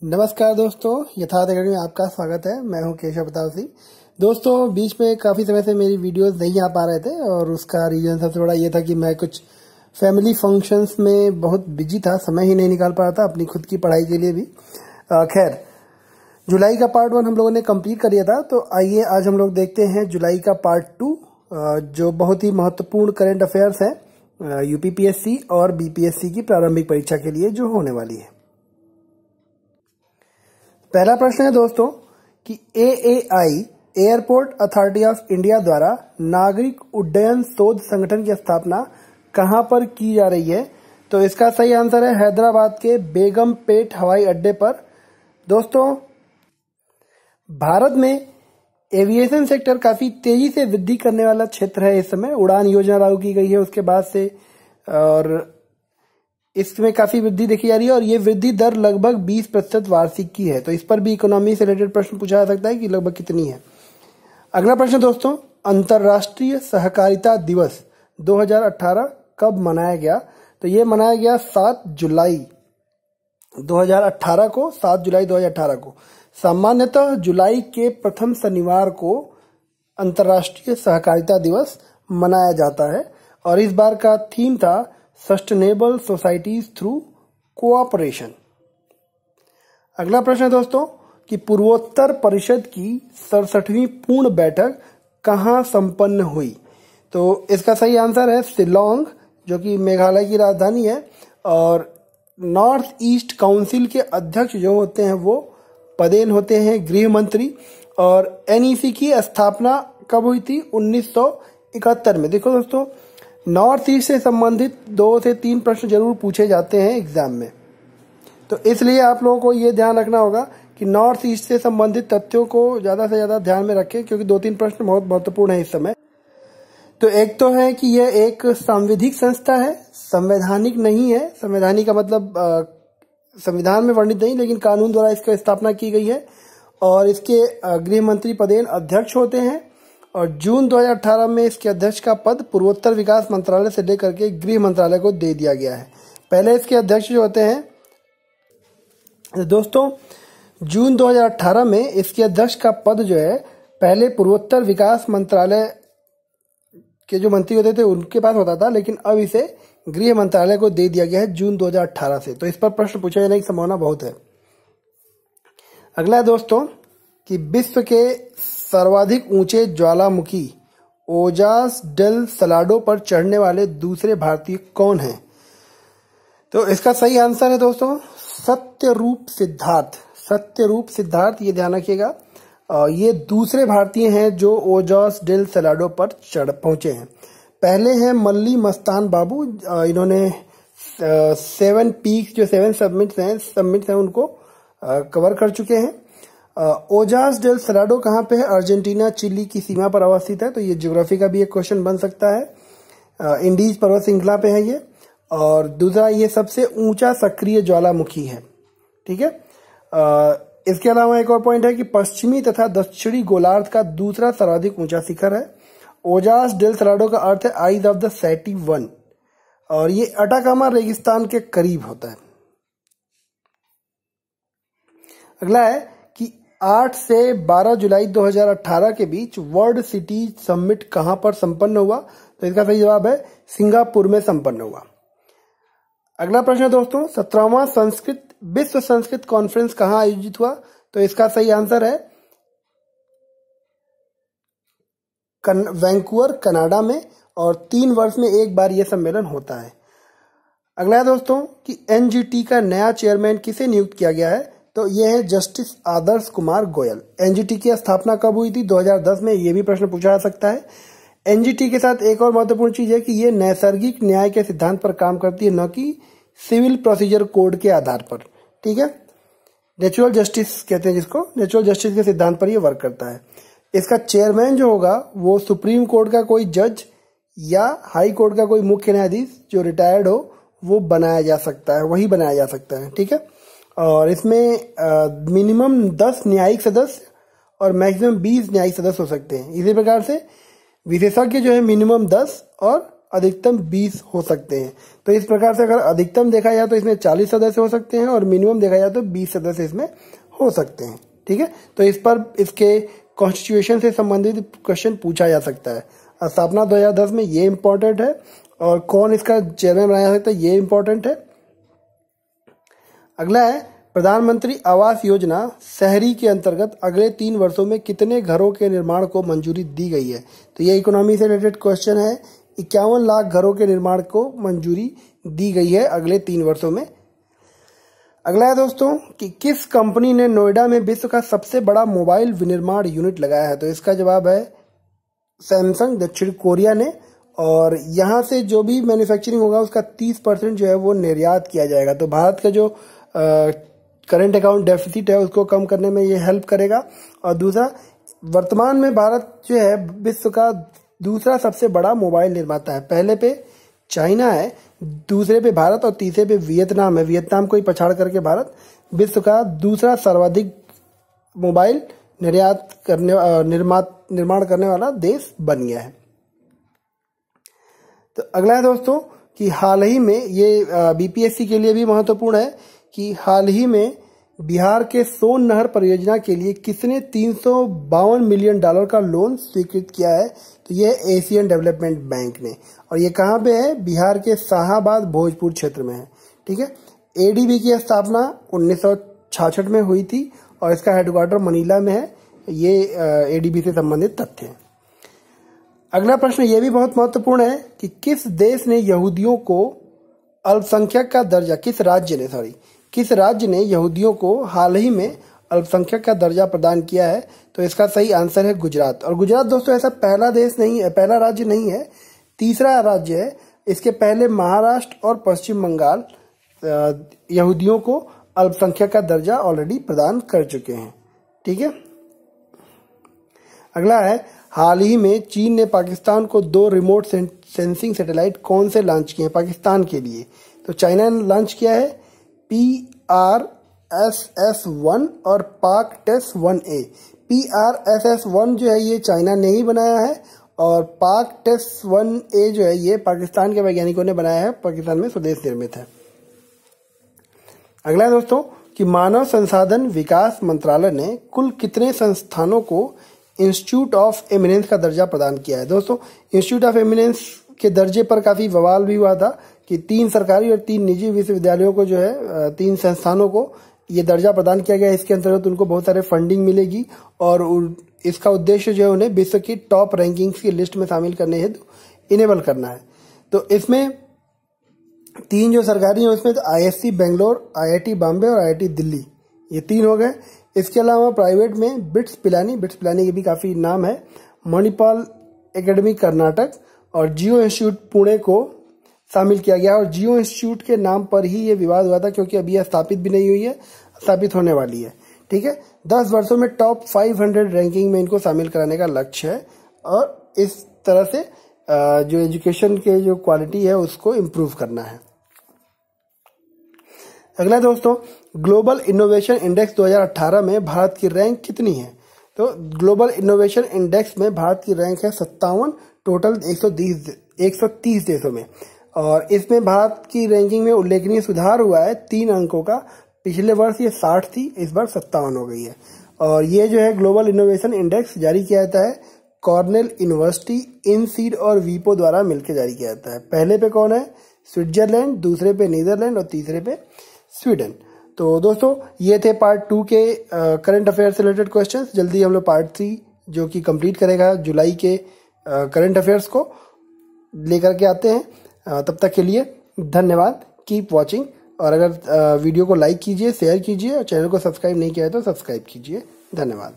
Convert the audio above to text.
नमस्कार दोस्तों, यथार्थ अकेडमी में आपका स्वागत है। मैं हूं केशव प्रताप सिंह। दोस्तों, बीच में काफ़ी समय से मेरी वीडियोस नहीं आ पा रहे थे और उसका रीज़न सबसे बड़ा ये था कि मैं कुछ फैमिली फंक्शंस में बहुत बिजी था, समय ही नहीं निकाल पा रहा था अपनी खुद की पढ़ाई के लिए भी। खैर, जुलाई का पार्ट 1 हम लोगों ने कंप्लीट कर लिया था, तो आइए आज हम लोग देखते हैं जुलाई का पार्ट 2, जो बहुत ही महत्वपूर्ण करंट अफेयर्स है यूपीपीएससी और बीपीएससी की प्रारंभिक परीक्षा के लिए जो होने वाली है। पहला प्रश्न है दोस्तों कि AAI airport authority of India द्वारा नागरिक उड्डयन शोध संगठन की स्थापना कहां पर की जा रही है? तो इसका सही आंसर है हैदराबाद के बेगमपेट हवाई अड्डे पर। दोस्तों, भारत में एविएशन सेक्टर काफी तेजी से वृद्धि करने वाला क्षेत्र है। इस समय उड़ान योजना लागू की गई है उसके बाद से, और इसमें काफी वृद्धि देखी जा रही है और ये वृद्धि दर लगभग 20% वार्षिक की है। तो इस पर भी इकोनॉमी से रिलेटेड प्रश्न पूछा जा सकता है कि लगभग कितनी है। अगला प्रश्न दोस्तों, अंतर्राष्ट्रीय सहकारिता दिवस 2018 कब मनाया गया? तो ये मनाया गया 7 जुलाई 2018 को। 7 जुलाई 2018 को सामान्यतः जुलाई के प्रथम शनिवार को अंतर्राष्ट्रीय सहकारिता दिवस मनाया जाता है और इस बार का थीम था सस्टेनेबल सोसाइटीज थ्रू कोऑपरेशन। अगला प्रश्न है दोस्तों कि पूर्वोत्तर परिषद की 67वीं पूर्ण बैठक कहां संपन्न हुई? तो इसका सही आंसर है शिलोंग, जो कि मेघालय की राजधानी है। और नॉर्थ ईस्ट काउंसिल के अध्यक्ष जो होते हैं वो पदेन होते हैं गृह मंत्री। और एनईसी की स्थापना कब हुई थी? 1971 में। देखो दोस्तों, नॉर्थ ईस्ट से संबंधित 2 से 3 प्रश्न जरूर पूछे जाते हैं एग्जाम में, तो इसलिए आप लोगों को ये ध्यान रखना होगा कि नॉर्थ ईस्ट से संबंधित तथ्यों को ज्यादा से ज्यादा ध्यान में रखें, क्योंकि 2-3 प्रश्न बहुत महत्वपूर्ण है इस समय। तो एक तो है कि यह एक सांविधिक संस्था है, संवैधानिक नहीं है। संवैधानिक का मतलब संविधान में वर्णित नहीं, लेकिन कानून द्वारा इसकी स्थापना की गई है और इसके गृह मंत्री पदेन अध्यक्ष होते हैं। और जून 2018 में इसके अध्यक्ष का पद पूर्वोत्तर विकास मंत्रालय से लेकर के गृह मंत्रालय को दे दिया गया है। पहले इसके अध्यक्ष जो होते हैं दोस्तों, जून 2018 में इसके अध्यक्ष का पद जो है पहले पूर्वोत्तर विकास मंत्रालय के जो मंत्री होते थे उनके पास होता था, लेकिन अब इसे गृह मंत्रालय को दे दिया गया है जून 2018 से। तो इस पर प्रश्न पूछे जाने की संभावना बहुत है। अगला है दोस्तों कि विश्व के सर्वाधिक ऊंचे ज्वालामुखी ओजास डेल सलाडो पर चढ़ने वाले दूसरे भारतीय कौन हैं? तो इसका सही आंसर है दोस्तों सत्यरूप सिद्धार्थ। सत्यरूप सिद्धार्थ, ये ध्यान रखिएगा। ये दूसरे भारतीय हैं जो ओजास डेल सलाडो पर चढ़ पहुंचे हैं। पहले हैं मल्ली मस्तान बाबू, इन्होंने 7 पीक्स जो 7 समिट्स हैं उनको कवर कर चुके हैं। ओजास डेल सलाडो कहाँ पे है? अर्जेंटीना चिली की सीमा पर अवस्थित है। तो ये ज्योग्राफी का भी एक क्वेश्चन बन सकता है। इंडीज पर्वत श्रृंखला पे है ये। और दूसरा, ये सबसे ऊंचा सक्रिय ज्वालामुखी है। ठीक है। इसके अलावा एक और पॉइंट है कि पश्चिमी तथा दक्षिणी गोलार्ध का दूसरा सर्वाधिक ऊंचा शिखर है। ओजास डेल सलाडो का अर्थ है आइज ऑफ द सैटी 1 और ये अटाकामा रेगिस्तान के करीब होता है। अगला है कि 8 से 12 जुलाई 2018 के बीच वर्ल्ड सिटी समिट कहां पर संपन्न हुआ? तो इसका सही जवाब है सिंगापुर में संपन्न हुआ। अगला प्रश्न है दोस्तों, 17वां विश्व संस्कृत कॉन्फ्रेंस कहां आयोजित हुआ? तो इसका सही आंसर है वैंकूवर कनाडा में, और 3 वर्ष में एक बार यह सम्मेलन होता है। अगला है दोस्तों कि एनजीटी का नया चेयरमैन किसे नियुक्त किया गया है? तो यह है जस्टिस आदर्श कुमार गोयल। एनजीटी की स्थापना कब हुई थी? 2010 में। यह भी प्रश्न पूछा जा सकता है। एनजीटी के साथ एक और महत्वपूर्ण चीज है कि यह नैसर्गिक न्याय के सिद्धांत पर काम करती है, न कि सिविल प्रोसीजर कोड के आधार पर। ठीक है, नेचुरल जस्टिस कहते हैं जिसको, नेचुरल जस्टिस के सिद्धांत पर यह वर्क करता है। इसका चेयरमैन जो होगा वो सुप्रीम कोर्ट का कोई जज या हाई कोर्ट का कोई मुख्य न्यायाधीश जो रिटायर्ड हो वो बनाया जा सकता है, वही बनाया जा सकता है। ठीक है। और इसमें मिनिमम 10 न्यायिक सदस्य और मैक्सिमम 20 न्यायिक सदस्य हो सकते हैं। इसी प्रकार से विशेषज्ञ जो है मिनिमम 10 और अधिकतम 20 हो सकते हैं। तो इस प्रकार से अगर अधिकतम देखा जाए तो इसमें 40 सदस्य हो सकते हैं और मिनिमम देखा जाए तो 20 सदस्य इसमें हो सकते हैं। ठीक है, तो इस पर इसके कॉन्स्टिट्यूशन से संबंधित क्वेश्चन पूछा जा सकता है। स्थापना 2010 में ये इंपॉर्टेंट है, और कौन इसका चेयरमैन बनाया जा सकता है ये इंपॉर्टेंट है। अगला है प्रधानमंत्री आवास योजना शहरी के अंतर्गत अगले 3 वर्षों में कितने घरों के निर्माण को मंजूरी दी गई है। तो ये इकोनॉमी से रिलेटेड क्वेश्चन है। 51 लाख घरों के निर्माण को मंजूरी दी गई है अगले 3 वर्षों में। अगला है दोस्तों कि किस कंपनी ने नोएडा में विश्व का सबसे बड़ा मोबाइल विनिर्माण यूनिट लगाया है। तो इसका जवाब है सैमसंग, दक्षिण कोरिया ने। और यहाँ से जो भी मैन्युफैक्चरिंग होगा उसका 30% जो है वो निर्यात किया जाएगा। तो भारत का जो करंट अकाउंट डेफिसिट है उसको कम करने में ये हेल्प करेगा। और दूसरा, वर्तमान में भारत जो है विश्व का दूसरा सबसे बड़ा मोबाइल निर्माता है। पहले पे चाइना है, दूसरे पे भारत और तीसरे पे वियतनाम है। वियतनाम को ही पछाड़ करके भारत विश्व का दूसरा सर्वाधिक मोबाइल निर्माण करने वाला देश बन गया है। तो अगला है दोस्तों कि हाल ही में ये बीपीएससी के लिए भी महत्वपूर्ण है कि हाल ही में बिहार के सोन नहर परियोजना के लिए किसने $352 मिलियन का लोन स्वीकृत किया है। तो ये एशियन डेवलपमेंट बैंक ने, और ये कहाँ पे है, बिहार के शाहाबाद भोजपुर क्षेत्र में है। ठीक है, एडीबी की स्थापना 1966 में हुई थी और इसका हेडक्वार्टर मनीला में है। ये एडीबी से संबंधित तथ्य है। अगला प्रश्न ये भी बहुत महत्वपूर्ण है कि किस देश ने यहूदियों को अल्पसंख्यक का दर्जा, किस राज्य ने यहूदियों को हाल ही में अल्पसंख्यक का दर्जा प्रदान किया है। तो इसका सही आंसर है गुजरात। और गुजरात दोस्तों ऐसा पहला देश नहीं है, पहला राज्य नहीं है, तीसरा राज्य है। इसके पहले महाराष्ट्र और पश्चिम बंगाल यहूदियों को अल्पसंख्यक का दर्जा ऑलरेडी प्रदान कर चुके हैं। ठीक है, अगला है हाल ही में चीन ने पाकिस्तान को 2 रिमोट सेंसिंग सैटेलाइट कौन से लॉन्च किए हैं पाकिस्तान के लिए। तो चाइना ने लॉन्च किया है PRSS-1 और PAK-1A। PRSS-1 जो है ये चाइना ने ही बनाया है, और PAK-1A जो है ये पाकिस्तान के वैज्ञानिकों ने बनाया है, पाकिस्तान में स्वदेश निर्मित है। अगला है दोस्तों कि मानव संसाधन विकास मंत्रालय ने कुल कितने संस्थानों को इंस्टीट्यूट ऑफ एमिनेंस का दर्जा प्रदान किया है। दोस्तों इंस्टीट्यूट ऑफ एमिनेंस के दर्जे पर काफी बवाल भी हुआ था कि 3 सरकारी और 3 निजी विश्वविद्यालयों को जो है 3 संस्थानों को ये दर्जा प्रदान किया गया। इसके अंतर्गत उनको बहुत सारे फंडिंग मिलेगी और इसका उद्देश्य जो है उन्हें विश्व की टॉप रैंकिंग्स की लिस्ट में शामिल करने हेतु इनेबल करना है। तो इसमें 3 जो सरकारी हैं उसमें तो ISC बेंगलोर, IIT बॉम्बे और IIT दिल्ली, ये 3 हो गए। इसके अलावा प्राइवेट में बिट्स पिलानी के भी काफी नाम है, मणिपाल एकेडमी कर्नाटक और जियो इंस्टीट्यूट पुणे को शामिल किया गया। और जियो इंस्टीट्यूट के नाम पर ही ये विवाद हुआ था क्योंकि अभी यह स्थापित भी नहीं हुई है, स्थापित होने वाली है। ठीक है, 10 वर्षों में टॉप 500 रैंकिंग में इनको शामिल कराने का लक्ष्य है और इस तरह से जो एजुकेशन के जो क्वालिटी है उसको इम्प्रूव करना है। अगला दोस्तों, ग्लोबल इनोवेशन इंडेक्स 2018 में भारत की रैंक कितनी है। तो ग्लोबल इनोवेशन इंडेक्स में भारत की रैंक है 57, टोटल 130 देशों में। और इसमें भारत की रैंकिंग में उल्लेखनीय सुधार हुआ है 3 अंकों का। पिछले वर्ष ये 60 थी, इस बार 57 हो गई है। और ये जो है ग्लोबल इनोवेशन इंडेक्स जारी किया जाता है कॉर्नेल यूनिवर्सिटी, इनसीड और वीपो द्वारा मिलकर जारी किया जाता है। पहले पे कौन है, स्विट्जरलैंड, दूसरे पे नीदरलैंड और तीसरे पे स्वीडन। तो दोस्तों ये थे पार्ट 2 के करंट अफेयर से रिलेटेड क्वेश्चंस। जल्दी हम लोग पार्ट 3 जो कि कंप्लीट करेगा जुलाई के करंट अफेयर्स को लेकर के आते हैं। तब तक के लिए धन्यवाद, कीप वॉचिंग। और अगर वीडियो को लाइक कीजिए, शेयर कीजिए और चैनल को सब्सक्राइब नहीं किया है तो सब्सक्राइब कीजिए। धन्यवाद।